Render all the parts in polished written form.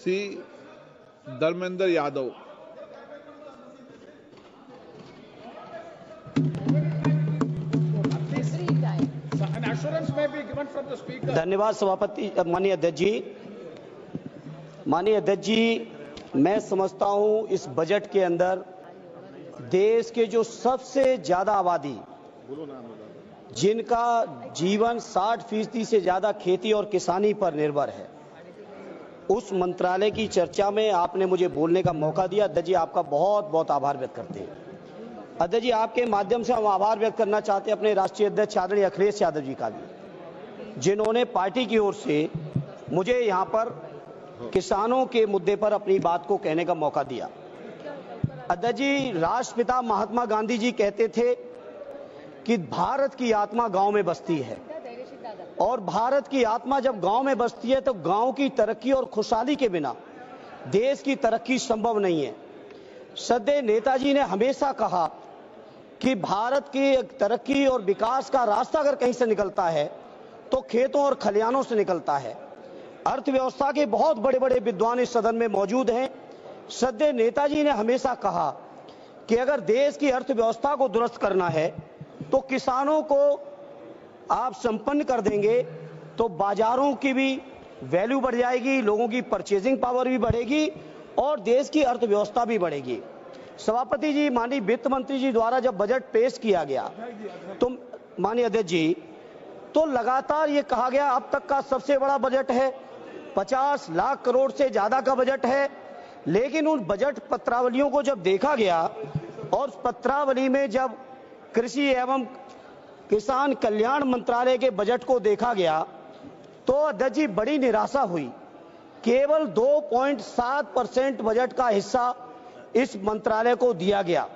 श्री धर्मेंद्र यादव। धन्यवाद सभापति। माननीय अध्यक्ष जी, मैं समझता हूं इस बजट के अंदर देश के जो सबसे ज्यादा आबादी, जिनका जीवन 60% से ज्यादा खेती और किसानी पर निर्भर है, उस मंत्रालय की चर्चा में आपने मुझे बोलने का मौका दिया। अध्यक्ष जी, आपका बहुत बहुत आभार व्यक्त करते हैं। अध्यक्ष जी, आपके माध्यम से हम आभार व्यक्त करना चाहते हैं अपने राष्ट्रीय अध्यक्ष आदरणीय अखिलेश यादव जी का भी, जिन्होंने पार्टी की ओर से मुझे यहां पर किसानों के मुद्दे पर अपनी बात को कहने का मौका दिया। अध्यक्ष जी, राष्ट्रपिता महात्मा गांधी जी कहते थे कि भारत की आत्मा गांव में बसती है, और भारत की आत्मा जब गांव में बसती है तो गांव की तरक्की और खुशहाली के बिना देश की तरक्की संभव नहीं है। श्रद्धेय नेताजी ने हमेशा कहा कि भारत की तरक्की और विकास का रास्ता अगर कहीं से निकलता है तो खेतों और खलिहानों से निकलता है। अर्थव्यवस्था के बहुत बड़े बड़े विद्वान इस सदन में मौजूद हैं। श्रद्धेय नेताजी ने हमेशा कहा कि अगर देश की अर्थव्यवस्था को दुरुस्त करना है तो किसानों को आप संपन्न कर देंगे तो बाजारों की भी वैल्यू बढ़ जाएगी, लोगों की परचेजिंग पावर भी बढ़ेगी और देश की अर्थव्यवस्था भी बढ़ेगी। सभापति जी, माननीय वित्त मंत्री जी द्वारा जब बजट पेश किया गया तो माननीय अध्यक्ष जी, तो लगातार ये कहा गया अब तक का सबसे बड़ा बजट है, 50 लाख करोड़ से ज्यादा का बजट है। लेकिन उन बजट पत्रावलियों को जब देखा गया और पत्रावली में जब कृषि एवं किसान कल्याण मंत्रालय के बजट को देखा गया तो अध्यक्ष जी बड़ी निराशा हुई। केवल 2.7% बजट का हिस्सा इस मंत्रालय को दिया गया।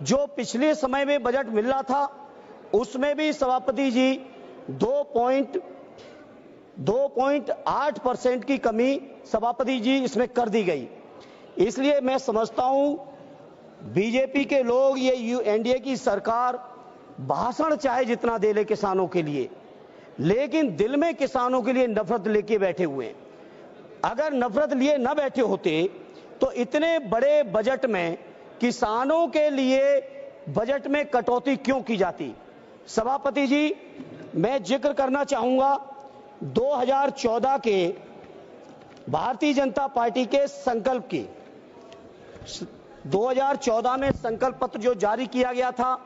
जो पिछले समय में बजट मिल रहा था उसमें भी सभापति जी 2.8% की कमी सभापति जी इसमें कर दी गई। इसलिए मैं समझता हूं बीजेपी के लोग, ये एनडीए की सरकार भाषण चाहे जितना दे ले किसानों के लिए, लेकिन दिल में किसानों के लिए नफरत लेके बैठे हुए हैं। अगर नफरत लिए न बैठे होते तो इतने बड़े बजट में किसानों के लिए बजट में कटौती क्यों की जाती। सभापति जी, मैं जिक्र करना चाहूंगा 2014 के भारतीय जनता पार्टी के संकल्प की। 2014 में संकल्प पत्र जो जारी किया गया था,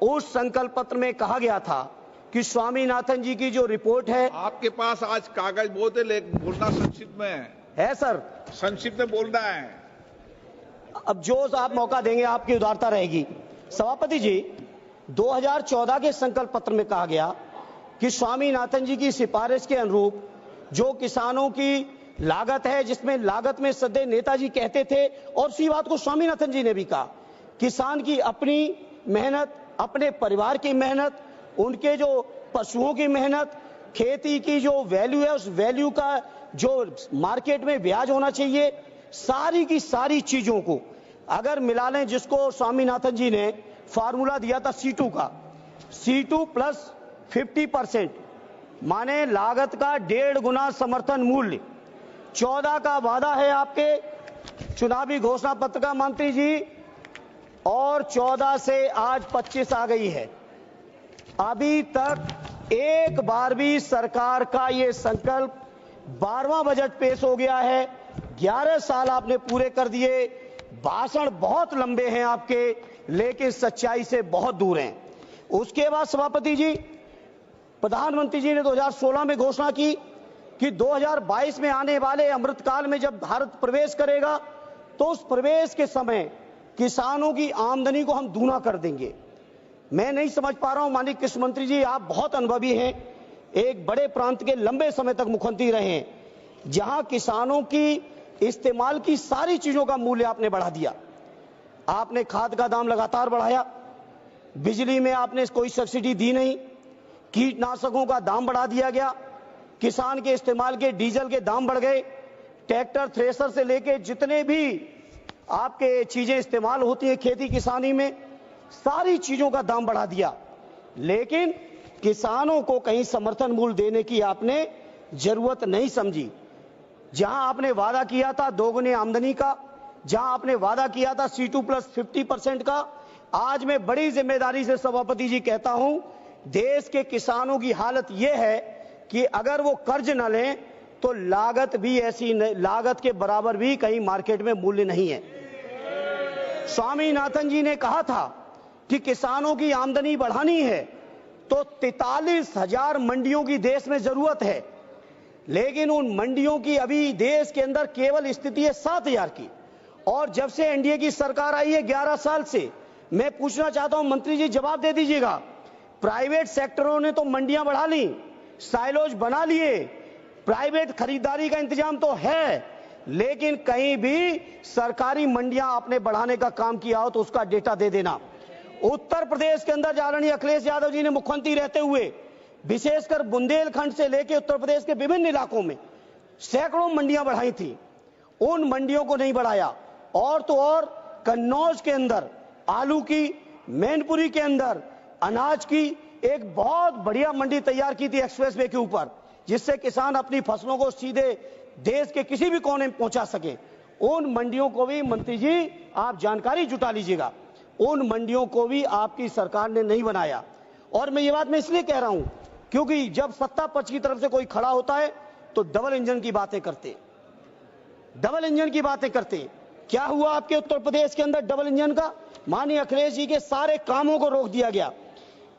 उस संकल्प पत्र में कहा गया था कि स्वामीनाथन जी की जो रिपोर्ट है। आपके पास आज कागज बहुत है, लेकिन बोलना संक्षिप्त में है सर, संक्षिप्त में बोलना है। अब जो आप मौका देंगे आपकी उदारता रहेगी। सभापति जी, 2014 के संकल्प पत्र में कहा गया कि स्वामीनाथन जी की सिफारिश के अनुरूप जो किसानों की लागत है, जिसमें लागत में श्रद्धेय नेताजी कहते थे और उसी बात को स्वामीनाथन जी ने भी कहा, किसान की अपनी मेहनत, अपने परिवार की मेहनत, उनके जो पशुओं की मेहनत, खेती की जो वैल्यू है उस वैल्यू का जो मार्केट में ब्याज होना चाहिए, सारी की सारी चीजों को अगर मिला लें, जिसको स्वामीनाथन जी ने फार्मूला दिया था C2 का, C2 प्लस 50%, माने लागत का 1.5 गुना समर्थन मूल्य। 14 का वादा है आपके चुनावी घोषणा पत्र का मंत्री जी, और 14 से आज 25 आ गई है। अभी तक एक बार भी सरकार का ये संकल्प 12वां बजट पेश हो गया है। 11 साल आपने पूरे कर दिए। भाषण बहुत लंबे हैं आपके, लेकिन सच्चाई से बहुत दूर हैं। उसके बाद सभापति जी, प्रधानमंत्री जी ने 2016 में घोषणा की कि 2022 में आने वाले अमृतकाल में जब भारत प्रवेश करेगा तो उस प्रवेश के समय किसानों की आमदनी को हम दूना कर देंगे। मैं नहीं समझ पा रहा हूं, माननीय कृषि मंत्री जी, आप बहुत अनुभवी हैं, एक बड़े प्रांत के लंबे समय तक मुख्यमंत्री रहे हैं, जहां किसानों की इस्तेमाल की सारी चीजों का मूल्य आपने बढ़ा दिया। आपने खाद का दाम लगातार बढ़ाया, बिजली में आपने कोई सब्सिडी दी नहीं, कीटनाशकों का दाम बढ़ा दिया गया, किसान के इस्तेमाल के डीजल के दाम बढ़ गए, ट्रैक्टर थ्रेसर से लेके जितने भी आपके चीजें इस्तेमाल होती हैं खेती किसानी में, सारी चीजों का दाम बढ़ा दिया। लेकिन किसानों को कहीं समर्थन मूल्य देने की आपने जरूरत नहीं समझी। जहां आपने वादा किया था दोगुनी आमदनी का, जहां आपने वादा किया था C2 प्लस 50% का, आज मैं बड़ी जिम्मेदारी से सभापति जी कहता हूं, देश के किसानों की हालत यह है कि अगर वो कर्ज न लें तो लागत भी ऐसी, लागत के बराबर भी कहीं मार्केट में मूल्य नहीं है। स्वामीनाथन जी ने कहा था कि किसानों की आमदनी बढ़ानी है तो 43,000 मंडियों की देश में जरूरत है, लेकिन उन मंडियों की अभी देश के अंदर केवल स्थिति है 7,000 की। और जब से एनडीए की सरकार आई है 11 साल से, मैं पूछना चाहता हूं मंत्री जी, जवाब दे दीजिएगा, प्राइवेट सेक्टरों ने तो मंडियां बढ़ा ली, साइलोज बना लिए, प्राइवेट खरीदारी का इंतजाम तो है, लेकिन कहीं भी सरकारी मंडियां आपने बढ़ाने का काम किया हो तो उसका डेटा दे देना। उत्तर प्रदेश के अंदर आदरणीय अखिलेश यादव जी ने मुख्यमंत्री रहते हुए विशेषकर बुंदेलखंड से लेकर उत्तर प्रदेश के विभिन्न इलाकों में सैकड़ों मंडियां बढ़ाई थी, उन मंडियों को नहीं बढ़ाया। और तो और कन्नौज के अंदर आलू की, मैनपुरी के अंदर अनाज की एक बहुत बढ़िया मंडी तैयार की थी एक्सप्रेसवे के ऊपर, जिससे किसान अपनी फसलों को सीधे देश के किसी भी कोने में पहुंचा सके। उन मंडियों को भी मंत्री जी आप जानकारी जुटा लीजिएगा, उन मंडियों को भी आपकी सरकार ने नहीं बनाया। और मैं ये बात मैं इसलिए कह रहा हूं क्योंकि जब सत्ता पक्ष की तरफ से कोई खड़ा होता है तो डबल इंजन की बातें करते, डबल इंजन की बातें करते। क्या हुआ आपके उत्तर प्रदेश के अंदर डबल इंजन का? माननीय अखिलेश जी के सारे कामों को रोक दिया गया।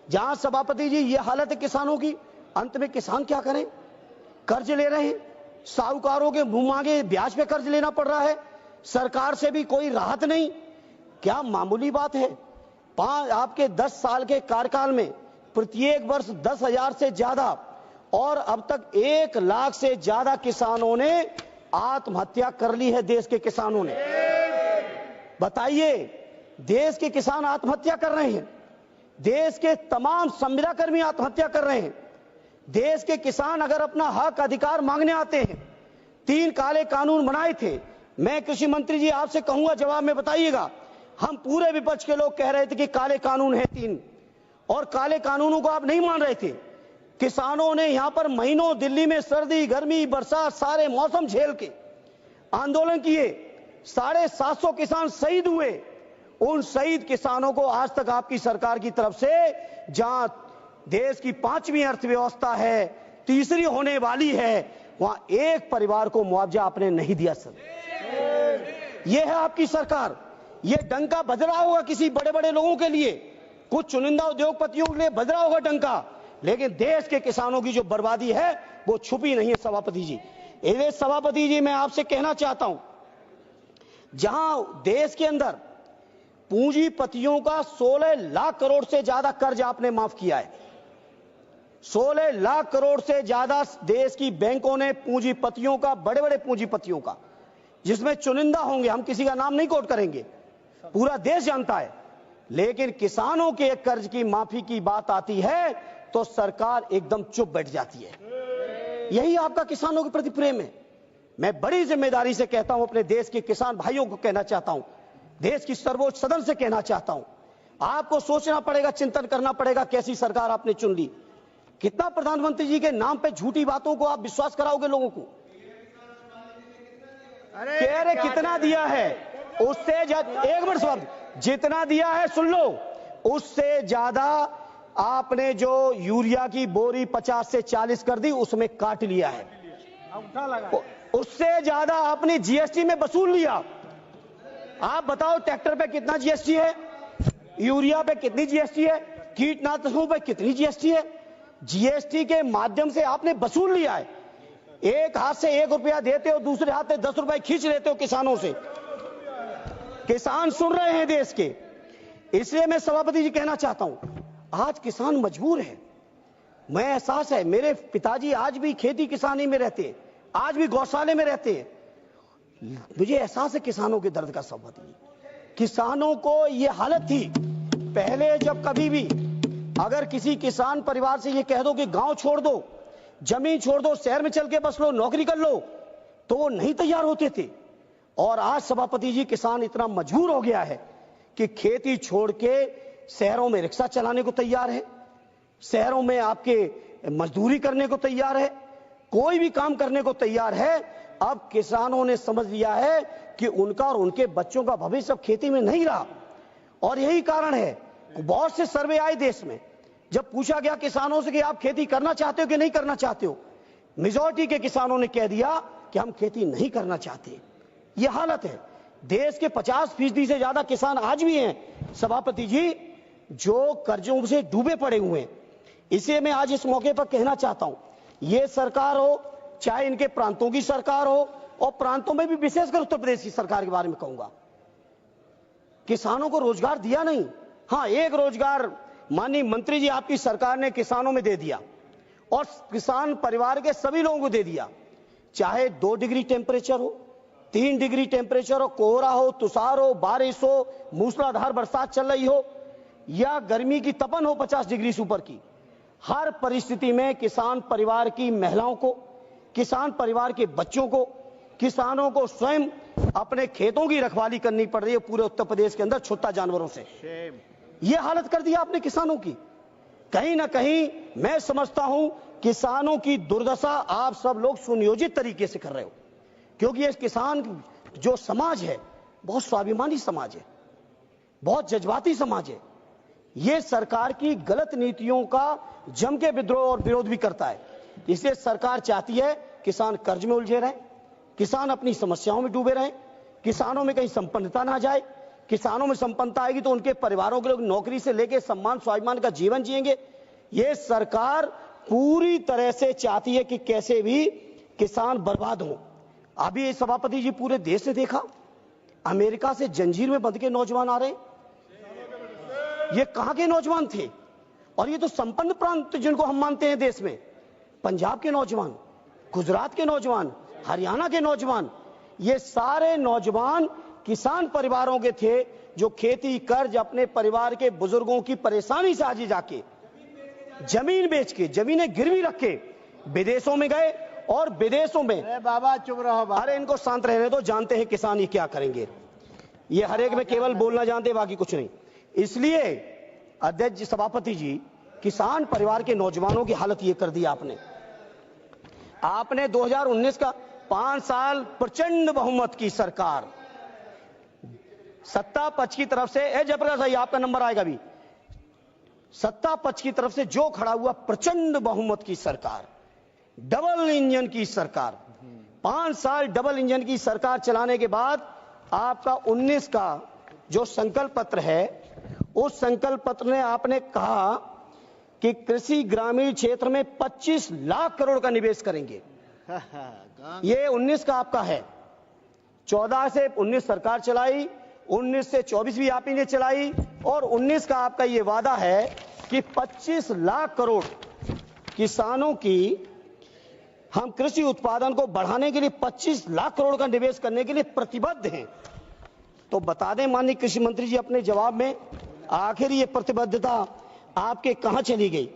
जहां सभापति जी ये हालत है किसानों की, अंत में किसान क्या करें? कर्ज ले रहे हैं, साहूकारों के मुंह मांगे ब्याज पे कर्ज लेना पड़ रहा है, सरकार से भी कोई राहत नहीं। क्या मामूली बात है? आपके 10 साल के कार्यकाल में प्रत्येक वर्ष 10,000 से ज्यादा और अब तक 1 लाख से ज्यादा किसानों ने आत्महत्या कर ली है। देश के किसानों ने, बताइए, देश के किसान आत्महत्या कर रहे हैं, देश के तमाम संविदा कर्मी आत्महत्या कर रहे हैं। देश के किसान अगर अपना हक अधिकार मांगने आते हैं, 3 काले कानून बनाए थे। मैं कृषि मंत्री जी आपसे कहूंगा जवाब में बताइएगा, हम पूरे विपक्ष के लोग कह रहे थे कि काले कानून है 3, और काले कानूनों को आप नहीं मान रहे थे। किसानों ने यहां पर महीनों दिल्ली में सर्दी गर्मी बरसात सारे मौसम झेल के आंदोलन किए, 750 किसान शहीद हुए। उन शहीद किसानों को आज तक आपकी सरकार की तरफ से, जहां देश की 5वीं अर्थव्यवस्था है, तीसरी होने वाली है, वहां एक परिवार को मुआवजा आपने नहीं दिया। सर, यह है आपकी सरकार। यह डंका बज रहा होगा किसी बड़े बड़े लोगों के लिए, कुछ चुनिंदा उद्योगपतियों के लिए बज रहा होगा डंका, लेकिन देश के किसानों की जो बर्बादी है वो छुपी नहीं है। सभापति जी, इसलिए सभापति जी मैं आपसे कहना चाहता हूं, जहां देश के अंदर पूंजीपतियों का 16 लाख करोड़ से ज्यादा कर्ज आपने माफ किया है, 16 लाख करोड़ से ज्यादा देश की बैंकों ने पूंजीपतियों का, बड़े बड़े पूंजीपतियों का, जिसमें चुनिंदा होंगे, हम किसी का नाम नहीं कोट करेंगे, पूरा देश जानता है, लेकिन किसानों के कर्ज की माफी की बात आती है तो सरकार एकदम चुप बैठ जाती है। यही आपका किसानों के प्रति प्रेम है। मैं बड़ी जिम्मेदारी से कहता हूं, अपने देश के किसान भाइयों को कहना चाहता हूं, देश की सर्वोच्च सदन से कहना चाहता हूं, आपको सोचना पड़ेगा, चिंतन करना पड़ेगा, कैसी सरकार आपने चुन ली। कितना प्रधानमंत्री जी के नाम पे झूठी बातों को आप विश्वास कराओगे लोगों को? कह रहे कितना दिया है, उससे एक मिनट शब्द, जितना दिया है सुन लो, उससे ज्यादा आपने जो यूरिया की बोरी 50 से 40 कर दी, उसमें काट लिया है, उससे ज्यादा आपने जीएसटी में वसूल लिया। आप बताओ ट्रैक्टर पे कितना जीएसटी है, यूरिया पे कितनी जीएसटी है, कीटनाशकों पे कितनी जीएसटी है? जीएसटी के माध्यम से आपने वसूल लिया है। एक हाथ से 1 रुपया देते हो, दूसरे हाथ से 10 रुपए खींच लेते हो किसानों से। किसान सुन रहे हैं देश के, इसलिए मैं सभापति जी कहना चाहता हूं, आज किसान मजबूर है। मैं एहसास है, मेरे पिताजी आज भी खेती किसानी में रहते हैं, आज भी गौशाले में रहते हैं, मुझे एहसास है किसानों के दर्द का। सभापति जी, किसानों को यह हालत थी पहले, जब कभी भी अगर किसी किसान परिवार से ये कह दो कि गांव छोड़ दो, जमीन छोड़ दो, शहर में चल के बस लो, नौकरी कर लो, तो वो नहीं तैयार होते थे। और आज सभापति जी किसान इतना मजबूर हो गया है कि खेती छोड़ के शहरों में रिक्शा चलाने को तैयार है, शहरों में आपके मजदूरी करने को तैयार है, कोई भी काम करने को तैयार है, अब किसानों ने समझ लिया है कि उनका और उनके बच्चों का भविष्य अब खेती में नहीं रहा। और यही कारण है, बहुत से सर्वे आए देश में, जब पूछा गया किसानों से कि आप खेती करना चाहते हो कि नहीं करना चाहते हो, मेजॉरिटी के किसानों ने कह दिया कि हम खेती नहीं करना चाहते। यह हालत है। देश के 50% से ज्यादा किसान आज भी हैं सभापति जी, जो कर्जों से डूबे पड़े हुए हैं। इसे मैं आज इस मौके पर कहना चाहता हूं, ये सरकार हो चाहे इनके प्रांतों की सरकार हो, और प्रांतों में भी विशेषकर उत्तर प्रदेश की सरकार के बारे में कहूंगा, किसानों को रोजगार दिया नहीं। हां, एक रोजगार माननीय मंत्री जी आपकी सरकार ने किसानों में दे दिया, और किसान परिवार के सभी लोगों को दे दिया, चाहे 2 डिग्री टेम्परेचर हो, 3 डिग्री टेम्परेचर हो, कोहरा हो, तुषार हो, बारिश हो, मूसलाधार बरसात चल रही हो, या गर्मी की तपन हो 50 डिग्री से ऊपर की, हर परिस्थिति में किसान परिवार की महिलाओं को, किसान परिवार के बच्चों को, किसानों को स्वयं अपने खेतों की रखवाली करनी पड़ रही है पूरे उत्तर प्रदेश के अंदर छुट्टा जानवरों से। यह हालत कर दिया आपने किसानों की। कहीं ना कहीं मैं समझता हूं किसानों की दुर्दशा आप सब लोग सुनियोजित तरीके से कर रहे हो, क्योंकि ये किसान जो समाज है बहुत स्वाभिमानी समाज है, बहुत जज्बाती समाज है। ये सरकार की गलत नीतियों का जम के विद्रोह और विरोध भी करता है। इसलिए सरकार चाहती है किसान कर्ज में उलझे रहें, किसान अपनी समस्याओं में डूबे रहें, किसानों में कहीं संपन्नता ना जाए। किसानों में संपन्नता आएगी तो उनके परिवारों के लोग नौकरी से लेकर सम्मान स्वाभिमान का जीवन जिएंगे। ये सरकार पूरी तरह से चाहती है कि कैसे भी किसान बर्बाद हो। अभी सभापति जी पूरे देश ने देखा, अमेरिका से जंजीर में बंध के नौजवान आ रहे हैं। ये कहां के नौजवान थे? और ये तो संपन्न प्रांत जिनको हम मानते हैं देश में, पंजाब के नौजवान, गुजरात के नौजवान, हरियाणा के नौजवान, ये सारे नौजवान किसान परिवारों के थे जो खेती कर्ज अपने परिवार के बुजुर्गों की परेशानी से आगे जाके जमीन बेच के, जमीनें गिरवी रख के विदेशों में गए, और विदेशों में, अरे बाबा चुप रहो बाबा। अरे इनको शांत रहने दो, जानते हैं किसान ये क्या करेंगे। ये हर एक में केवल बोलना जानते, बाकी कुछ नहीं। इसलिए अध्यक्ष जी, सभापति जी, किसान परिवार के नौजवानों की हालत ये कर दी आपने 2019 का 5 साल प्रचंड बहुमत की सरकार, सत्ता पक्ष की तरफ से, जयप्रकाश भाई आपका नंबर आएगा अभी, सत्ता पक्ष की तरफ से जो खड़ा हुआ प्रचंड बहुमत की सरकार, डबल इंजन की सरकार, 5 साल डबल इंजन की सरकार चलाने के बाद आपका 19 का जो संकल्प पत्र है, उस संकल्प पत्र में आपने कहा कि कृषि ग्रामीण क्षेत्र में 25 लाख करोड़ का निवेश करेंगे। ये 19 का आपका है। 14 से 19 सरकार चलाई, 19 से 24 भी आप ही ने चलाई, और 19 का आपका ये वादा है कि 25 लाख करोड़ किसानों की, हम कृषि उत्पादन को बढ़ाने के लिए 25 लाख करोड़ का निवेश करने के लिए प्रतिबद्ध हैं। तो बता दें माननीय कृषि मंत्री जी अपने जवाब में, आखिर ये प्रतिबद्धता आपके कहां चली गई?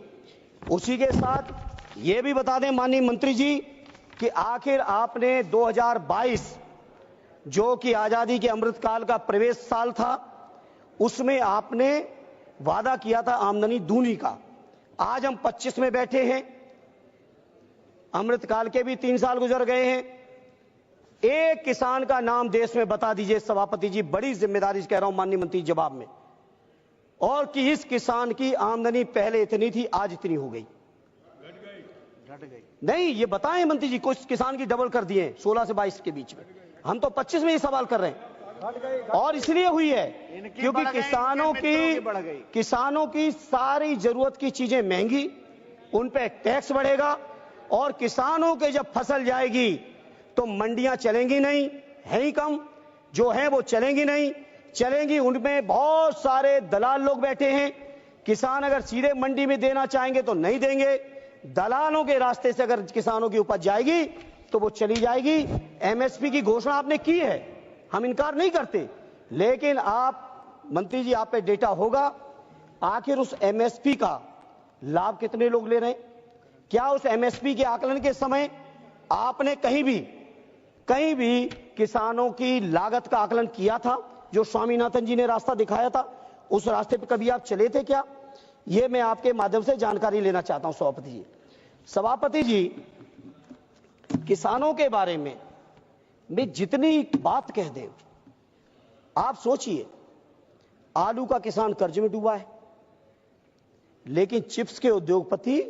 उसी के साथ ये भी बता दें माननीय मंत्री जी कि आखिर आपने 2022 जो कि आजादी के अमृतकाल का प्रवेश साल था, उसमें आपने वादा किया था आमदनी दूनी का। आज हम 25 में बैठे हैं, अमृतकाल के भी 3 साल गुजर गए हैं। एक किसान का नाम देश में बता दीजिए सभापति जी, बड़ी जिम्मेदारी से कह रहा हूं माननीय मंत्री जवाब में, और कि इस किसान की आमदनी पहले इतनी थी आज इतनी हो गई, घट गई। नहीं, ये बताएं मंत्री जी, कुछ किसान की डबल कर दिए 16 से 22 के बीच में। हम तो 25 में ये सवाल कर रहे हैं, और इसलिए हुई है क्योंकि किसानों की सारी जरूरत की चीजें महंगी, उन पे टैक्स बढ़ेगा, और किसानों के जब फसल जाएगी तो मंडियां चलेंगी नहीं, है ही कम, जो है वो चलेंगी नहीं, चलेंगी उनमें बहुत सारे दलाल लोग बैठे हैं। किसान अगर सीधे मंडी में देना चाहेंगे तो नहीं देंगे, दलालों के रास्ते से अगर किसानों की उपज जाएगी तो वो चली जाएगी। एमएसपी की घोषणा आपने की है, हम इनकार नहीं करते, लेकिन आप मंत्री जी, आप पे डेटा होगा, आखिर उस एमएसपी का लाभ कितने लोग ले रहे हैं? क्या उस एमएसपी के आकलन के समय आपने कहीं भी किसानों की लागत का आकलन किया था? जो स्वामीनाथन जी ने रास्ता दिखाया था, उस रास्ते पर कभी आप चले थे क्या? ये मैं आपके माध्यम से जानकारी लेना चाहता हूं सभापति जी। सभापति जी, किसानों के बारे में में जितनी बात कह दें, आप सोचिए, आलू का किसान कर्ज में डूबा है, लेकिन चिप्स के उद्योगपति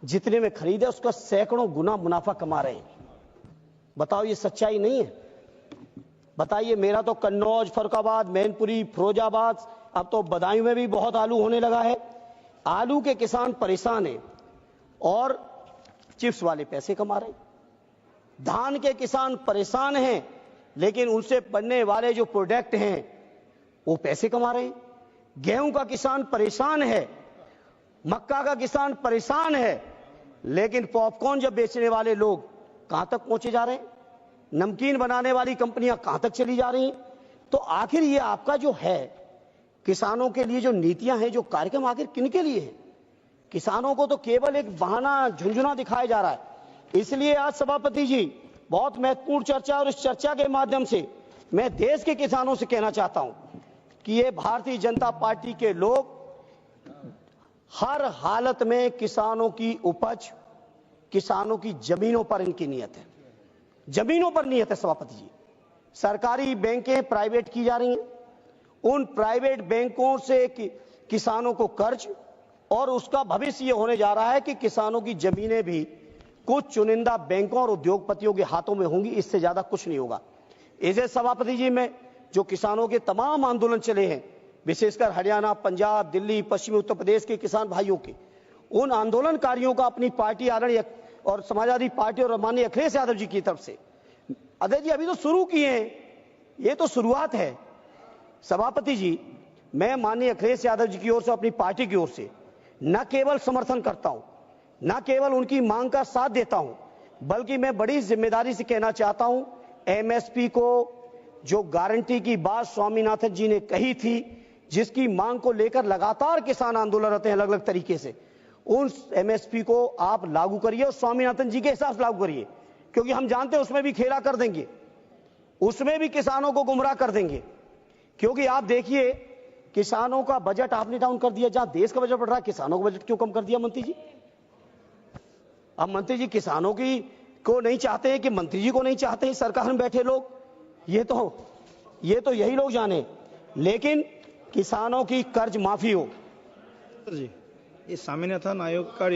जितने में खरीदे उसका सैकड़ों गुना मुनाफा कमा रहे हैं। बताओ ये सच्चाई नहीं है? बताइए, मेरा तो कन्नौज, फर्रुखाबाद, मैनपुरी, फिरोजाबाद, अब तो बदायूं में भी बहुत आलू होने लगा है। आलू के किसान परेशान हैं और चिप्स वाले पैसे कमा रहे हैं। धान के किसान परेशान हैं, लेकिन उनसे बनने वाले जो प्रोडक्ट हैं वो पैसे कमा रहे हैं। गेहूं का किसान परेशान है, मक्का का किसान परेशान है, लेकिन पॉपकॉर्न जब बेचने वाले लोग कहां तक पहुंचे जा रहे हैं? नमकीन बनाने वाली कंपनियां कहां तक चली जा रही हैं? तो आखिर ये आपका जो है किसानों के लिए जो नीतियां हैं, जो कार्यक्रम, आखिर किनके लिए है? किसानों को तो केवल एक बहाना, झुंझुना दिखाया जा रहा है। इसलिए आज सभापति जी, बहुत महत्वपूर्ण चर्चा, और इस चर्चा के माध्यम से मैं देश के किसानों से कहना चाहता हूं कि ये भारतीय जनता पार्टी के लोग हर हालत में किसानों की उपज, किसानों की जमीनों पर इनकी नियत है, जमीनों पर नियत है। सभापति जी, सरकारी बैंकें प्राइवेट की जा रही हैं, उन प्राइवेट बैंकों से किसानों को कर्ज, और उसका भविष्य ये होने जा रहा है कि किसानों की जमीनें भी कुछ चुनिंदा बैंकों और उद्योगपतियों के हाथों में होंगी। इससे ज्यादा कुछ नहीं होगा। इसे सभापति जी, में जो किसानों के तमाम आंदोलन चले हैं, विशेषकर हरियाणा, पंजाब, दिल्ली, पश्चिमी उत्तर प्रदेश के किसान भाइयों के, उन आंदोलनकारियों का अपनी पार्टी आदरणीय और समाजवादी पार्टी और माननीय अखिलेश यादव जी की तरफ से, अजय जी अभी तो शुरू किए हैं, ये तो शुरुआत है। सभापति जी, मैं माननीय अखिलेश यादव जी की ओर से, अपनी पार्टी की ओर से न केवल समर्थन करता हूं, न केवल उनकी मांग का साथ देता हूं, बल्कि मैं बड़ी जिम्मेदारी से कहना चाहता हूं, एमएसपी को जो गारंटी की बात स्वामीनाथन जी ने कही थी, जिसकी मांग को लेकर लगातार किसान आंदोलनरत हैं अलग अलग तरीके से, उन एमएसपी को आप लागू करिए और स्वामीनाथन जी के हिसाब से लागू करिए, क्योंकि हम जानते हैं उसमें भी खेला कर देंगे, उसमें भी किसानों को गुमराह कर देंगे। क्योंकि आप देखिए, किसानों का बजट आपने डाउन कर दिया, जहां देश का बजट बढ़ रहा है, किसानों का बजट क्यों कम कर दिया मंत्री जी? अब मंत्री जी किसानों की को नहीं चाहते कि मंत्री जी को नहीं चाहते हैं सरकार में बैठे लोग, ये तो यही लोग जाने, लेकिन किसानों की कर्ज माफी हो। जी, ये स्वामीनाथन आयोग का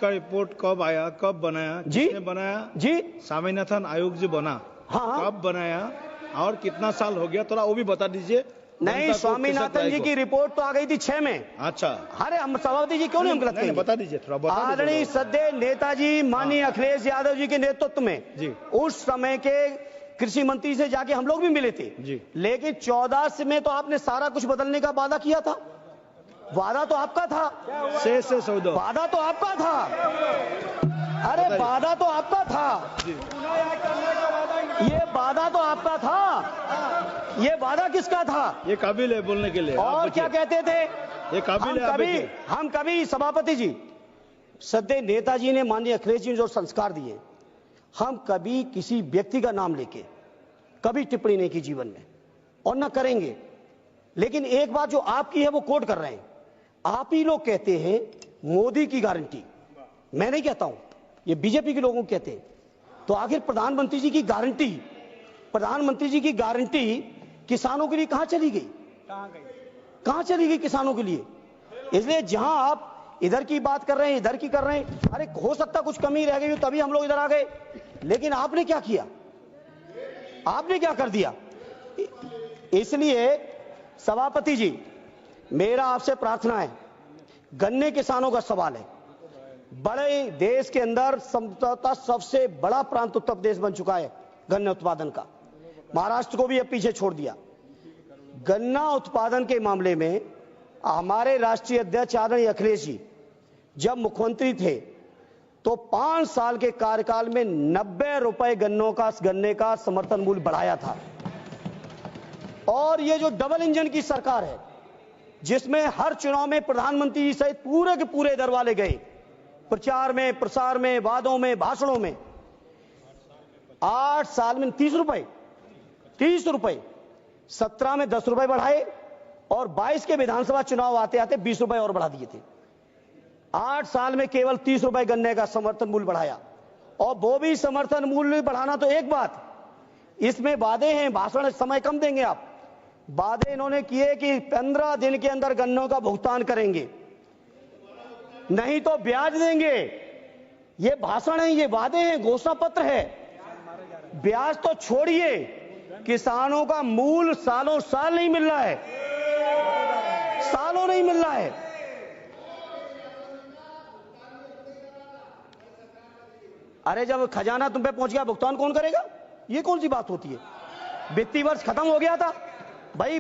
रिपोर्ट कब आया, कब बनाया, किसने बनाया जी? स्वामीनाथन आयोग जो बना, हाँ, कब बनाया और कितना साल हो गया, थोड़ा वो भी बता दीजिए। नहीं, स्वामीनाथन जी की रिपोर्ट तो आ गई थी 6 में। अच्छा, अरे हम सभापति जी क्यों नहीं हम गलत कहेंगे? बता दीजिए थोड़ा। आदरणीय सदैव नेताजी माननीय अखिलेश यादव जी के नेतृत्व में जी, उस समय के कृषि मंत्री से जाके हम लोग भी मिले थे जी। लेकिन 14 से में तो आपने सारा कुछ बदलने का वादा किया था। वादा तो आपका था, से सौदा, वादा तो आपका था, अरे वादा तो आपका था, ये वादा तो आपका था, ये वादा किसका था? ये काबिल है बोलने के लिए। और क्या कहते थे? ये काबिल है। हम कभी सभापति जी, सदैव नेताजी ने माननीय अखिलेश जी ने जो संस्कार दिए, हम कभी किसी व्यक्ति का नाम लेके कभी टिप्पणी नहीं की जीवन में, और न करेंगे। लेकिन एक बात जो आपकी है वो कोट कर रहे हैं, आप ही लोग कहते हैं मोदी की गारंटी, मैं नहीं कहता हूं, ये बीजेपी के लोगों कहते हैं। तो आखिर प्रधानमंत्री जी की गारंटी किसानों के लिए कहां चली गई? कहां चली गई किसानों के लिए? इसलिए जहां आप इधर की बात कर रहे हैं, इधर की कर रहे हैं, अरे हो सकता कुछ कमी रह गई तभी हम लोग इधर आ गए, लेकिन आपने क्या किया? आपने क्या कर दिया? इसलिए सभापति जी, मेरा आपसे प्रार्थना है, गन्ने किसानों का सवाल है, बड़े देश के अंदर संभवतः सबसे बड़ा प्रांत उत्तर प्रदेश बन चुका है गन्ना उत्पादन का, महाराष्ट्र को भी अब पीछे छोड़ दिया। गन्ना उत्पादन के मामले में हमारे राष्ट्रीय अध्यक्ष आदरणीय अखिलेश जी जब मुख्यमंत्री थे तो 5 साल के कार्यकाल में 90 रुपए गन्ने का समर्थन मूल्य बढ़ाया था। और ये जो डबल इंजन की सरकार है, जिसमें हर चुनाव में प्रधानमंत्री जी सहित पूरे के पूरे दर वाले गए, प्रचार में, प्रसार में, वादों में, भाषणों में, 8 साल में 30 रुपए, 17 में 10 रुपए बढ़ाए, और 22 के विधानसभा चुनाव आते आते 20 रुपए और बढ़ा दिए थे। 8 साल में केवल 30 रुपए गन्ने का समर्थन मूल्य बढ़ाया, और वो भी समर्थन मूल्य बढ़ाना तो एक बात, इसमें वादे हैं, भाषण समय कम देंगे आप। वादे इन्होंने किए कि 15 दिन के अंदर गन्नों का भुगतान करेंगे, नहीं तो ब्याज देंगे। ये भाषण है, ये वादे हैं, घोषणा पत्र है। ब्याज तो छोड़िए, किसानों का मूल सालों साल नहीं मिल रहा है, सालों नहीं मिल रहा है। अरे जब खजाना तुम पे पहुंच गया, भुगतान कौन करेगा? ये कौन सी बात होती है? वित्तीय वर्ष खत्म हो गया था भाई,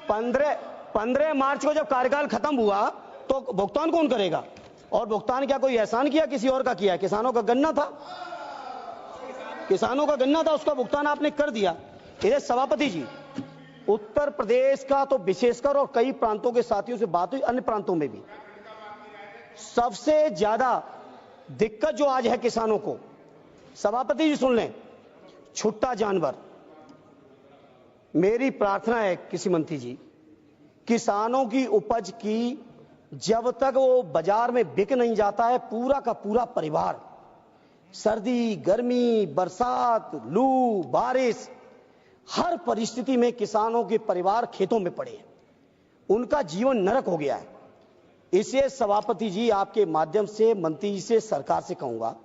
15 मार्च को जब कार्यकाल खत्म हुआ तो भुगतान कौन करेगा? और भुगतान क्या कोई एहसान किया, किसी और का किया? किसानों का गन्ना था, किसानों का गन्ना था, उसका भुगतान आपने कर दिया। इधर सभापति जी, उत्तर प्रदेश का तो विशेषकर और कई प्रांतों के साथियों से बात हुई, अन्य प्रांतों में भी सबसे ज्यादा दिक्कत जो आज है किसानों को, सभापति जी सुन लें, छुट्टा जानवर। मेरी प्रार्थना है कृषि मंत्री जी, किसानों की उपज की जब तक वो बाजार में बिक नहीं जाता है, पूरा का पूरा परिवार सर्दी, गर्मी, बरसात, लू, बारिश, हर परिस्थिति में किसानों के परिवार खेतों में पड़े हैं, उनका जीवन नरक हो गया है। इसलिए सभापति जी, आपके माध्यम से मंत्री जी से, सरकार से कहूंगा,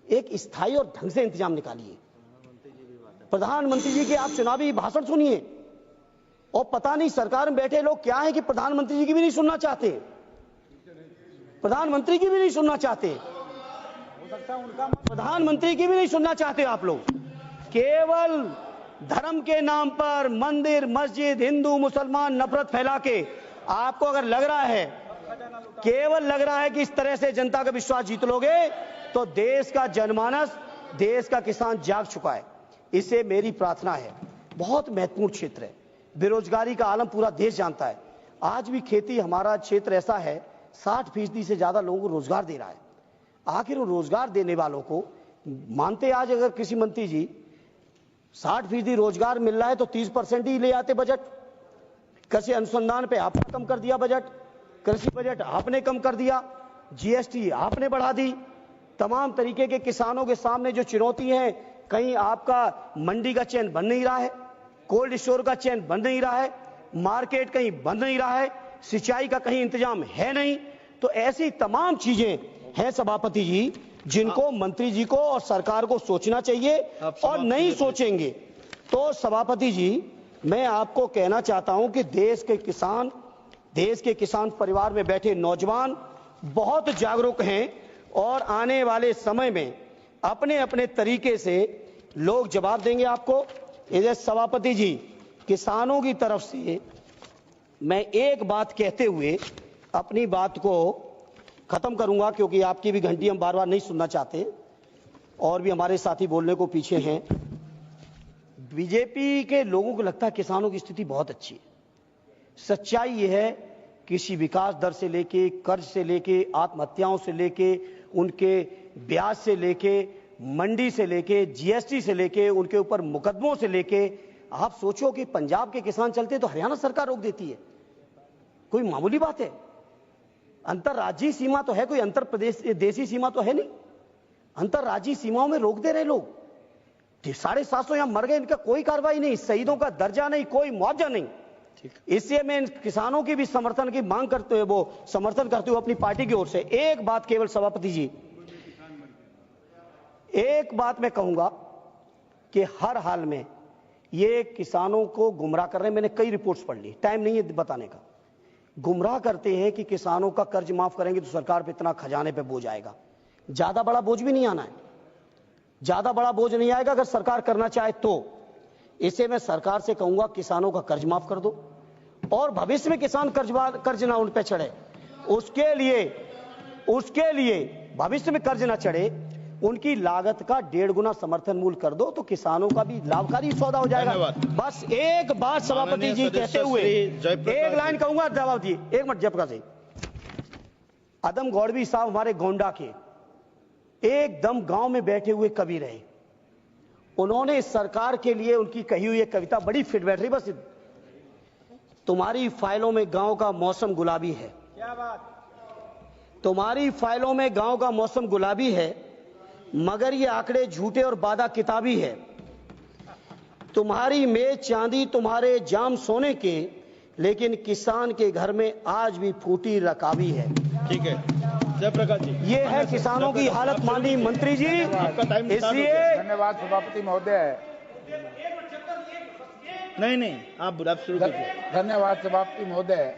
एक स्थायी और ढंग से इंतजाम निकालिए। प्रधानमंत्री जी के आप चुनावी भाषण सुनिए, और पता नहीं सरकार में बैठे लोग क्या है कि प्रधानमंत्री जी की भी नहीं सुनना चाहते, प्रधानमंत्री की भी नहीं सुनना चाहते, प्रधानमंत्री की भी नहीं सुनना चाहते आप लोग। केवल धर्म के नाम पर मंदिर, मस्जिद, हिंदू मुसलमान नफरत फैला के, आपको अगर लग रहा है, केवल लग रहा है कि इस तरह से जनता का विश्वास जीत लोगे, तो देश का जनमानस, देश का किसान जाग चुका है। इससे मेरी प्रार्थना है, बहुत महत्वपूर्ण क्षेत्र है, बेरोजगारी का आलम पूरा देश जानता है। आज भी खेती, हमारा क्षेत्र ऐसा है, 60% से ज्यादा लोगों को रोजगार दे रहा है। आखिर वो रोजगार देने वालों को मानते, आज अगर कृषि मंत्री जी 60% रोजगार मिल रहा है तो 30% ही ले आते बजट। कृषि अनुसंधान पे आपने कम कर दिया बजट, कृषि बजट आपने कम कर दिया, जीएसटी आपने बढ़ा दी। तमाम तरीके के किसानों के सामने जो चुनौती है, कहीं आपका मंडी का चैन बन नहीं रहा है, कोल्ड स्टोर का चैन बन नहीं रहा है, मार्केट कहीं बन नहीं रहा है, सिंचाई का कहीं इंतजाम है नहीं। तो ऐसी तमाम चीजें हैं सभापति जी, जिनको मंत्री जी को और सरकार को सोचना चाहिए, और नहीं सोचेंगे तो सभापति जी, मैं आपको कहना चाहता हूं कि देश के किसान परिवार में बैठे नौजवान बहुत जागरूक हैं, और आने वाले समय में अपने अपने तरीके से लोग जवाब देंगे आपको। इधर सभापति जी, किसानों की तरफ से मैं एक बात कहते हुए अपनी बात को खत्म करूंगा, क्योंकि आपकी भी घंटी हम बार बार नहीं सुनना चाहते, और भी हमारे साथी बोलने को पीछे हैं। बीजेपी के लोगों को लगता है किसानों की स्थिति बहुत अच्छी है। सच्चाई यह है, कृषि विकास दर से लेके, कर्ज से लेके, आत्महत्याओं से लेके, उनके ब्याज से लेके, मंडी से लेके, जीएसटी से लेके, उनके ऊपर मुकदमों से लेके, आप सोचो कि पंजाब के किसान चलते तो हरियाणा सरकार रोक देती है, कोई मामूली बात है? अंतरराज्यीय सीमा तो है, कोई अंतर प्रदेश देशी सीमा तो है नहीं। अंतरराज्यीय सीमाओं में रोक दे रहे लोग, 750 यहां मर गए, इनका कोई कार्रवाई नहीं, शहीदों का दर्जा नहीं, कोई मुआवजा नहीं। इसलिए मैं इन किसानों की भी समर्थन की मांग करते हुए, वो समर्थन करते हुए अपनी पार्टी की ओर से एक बात केवल सभापति जी, एक बात मैं कहूंगा कि हर हाल में ये किसानों को गुमराह कर रहे हैं। मैंने कई रिपोर्ट्स पढ़ ली, टाइम नहीं है बताने का। गुमराह करते हैं कि किसानों का कर्ज माफ करेंगे तो सरकार पे इतना खजाने पे बोझ आएगा। ज्यादा बड़ा बोझ भी नहीं आना है, ज्यादा बड़ा बोझ नहीं आएगा अगर सरकार करना चाहे तो। इसे मैं सरकार से कहूंगा, किसानों का कर्ज माफ कर दो, और भविष्य में किसान कर्ज ना उन पे चढ़े, उसके लिए भविष्य में कर्ज ना चढ़े, उनकी लागत का 1.5 गुना समर्थन मूल्य कर दो, तो किसानों का भी लाभकारी सौदा हो जाएगा। बस एक बात सभापति जी कहते हुए एक लाइन कहूंगा, जवाब दिए, एक मिनट जयप्रकाश जी। अदम गौड़वी साहब हमारे गोंडा के एकदम गांव में बैठे हुए कवि रहे, उन्होंने इस सरकार के लिए उनकी कही हुई एक कविता बड़ी फिट बैठ रही, बस, तुम्हारी फाइलों में गांव का मौसम गुलाबी है, क्या बात, तुम्हारी फाइलों में गांव का मौसम गुलाबी है, मगर ये आंकड़े झूठे और वादा किताबी है। तुम्हारी मेज चांदी, तुम्हारे जाम सोने के, लेकिन किसान के घर में आज भी फूटी रकाबी है। ठीक है, जयप्रकाश जी, ये है किसानों की हालत माननीय मंत्री जी। आपका टाइम इसलिए धन्यवाद सभापति महोदय। नहीं, आप शुरू कीजिए। धन्यवाद सभापति महोदय।